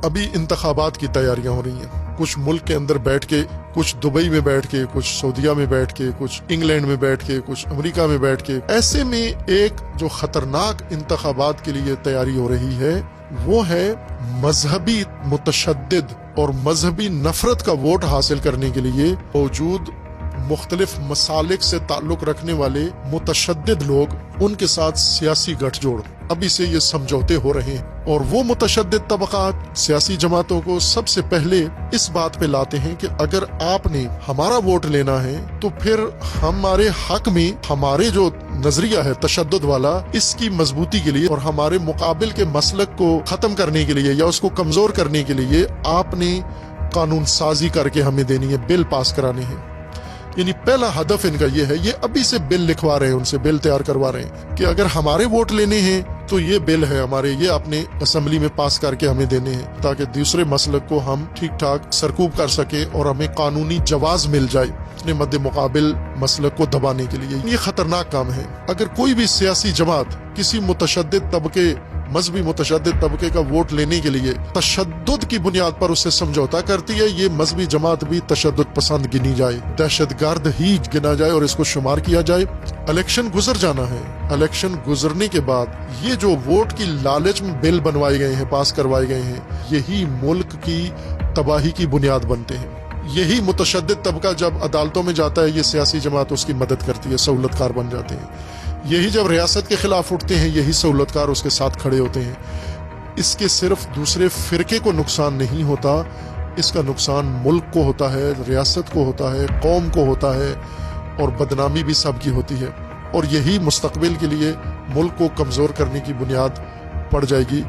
ابھی انتخابات کی تیاریاں ہو رہی ہیں، کچھ ملک کے اندر بیٹھ کے، کچھ دبئی میں بیٹھ کے، کچھ سعودیہ میں بیٹھ کے، کچھ انگلینڈ میں بیٹھ کے، کچھ امریکہ میں بیٹھ کے. ایسے میں ایک جو خطرناک انتخابات کے لیے تیاری ہو رہی ہے وہ ہے مذہبی متشدد اور مذہبی نفرت کا ووٹ حاصل کرنے کے لیے موجود مختلف مسالک سے تعلق رکھنے والے متشدد لوگ، ان کے ساتھ سیاسی گٹھ جوڑ. ابھی سے یہ سمجھوتے ہو رہے ہیں اور وہ متشدد طبقات سیاسی جماعتوں کو سب سے پہلے اس بات پہ لاتے ہیں کہ اگر آپ نے ہمارا ووٹ لینا ہے تو پھر ہمارے حق میں ہمارے جو نظریہ ہے تشدد والا، اس کی مضبوطی کے لیے اور ہمارے مقابل کے مسلک کو ختم کرنے کے لیے یا اس کو کمزور کرنے کے لیے آپ نے قانون سازی کر کے ہمیں دینی ہے، بل پاس کرانے ہیں. یعنی پہلا ہدف ان کا یہ ہے، یہ ابھی سے بل لکھوا رہے ہیں، ان سے بل تیار کروا رہے ہیں کہ اگر ہمارے ووٹ لینے ہیں تو یہ بل ہے ہمارے، یہ اپنے اسمبلی میں پاس کر کے ہمیں دینے ہیں تاکہ دوسرے مسلک کو ہم ٹھیک ٹھاک سرکوب کر سکیں اور ہمیں قانونی جواز مل جائے اپنے مد مقابل مسلک کو دبانے کے لیے. یہ خطرناک کام ہے. اگر کوئی بھی سیاسی جماعت کسی متشدد طبقے، مذہبی متشدد طبقے کا ووٹ لینے کے لیے تشدد کی بنیاد پر اس سے سمجھوتا کرتی ہے، یہ مذہبی جماعت بھی تشدد پسند گنی جائے، دہشت گرد ہی گنا جائے اور اس کو شمار کیا جائے. الیکشن گزر جانا ہے. الیکشن گزرنے کے بعد یہ جو ووٹ کی لالچ میں بل بنوائے گئے ہیں، پاس کروائے گئے ہیں، یہی ملک کی تباہی کی بنیاد بنتے ہیں. یہی متشدد طبقہ جب عدالتوں میں جاتا ہے، یہ سیاسی جماعت اس کی مدد کرتی ہے، سہولت کار بن جاتے ہیں. یہی جب ریاست کے خلاف اٹھتے ہیں، یہی سہولت کار اس کے ساتھ کھڑے ہوتے ہیں. اس کے صرف دوسرے فرقے کو نقصان نہیں ہوتا، اس کا نقصان ملک کو ہوتا ہے، ریاست کو ہوتا ہے، قوم کو ہوتا ہے اور بدنامی بھی سب کی ہوتی ہے. اور یہی مستقبل کے لیے ملک کو کمزور کرنے کی بنیاد پڑ جائے گی.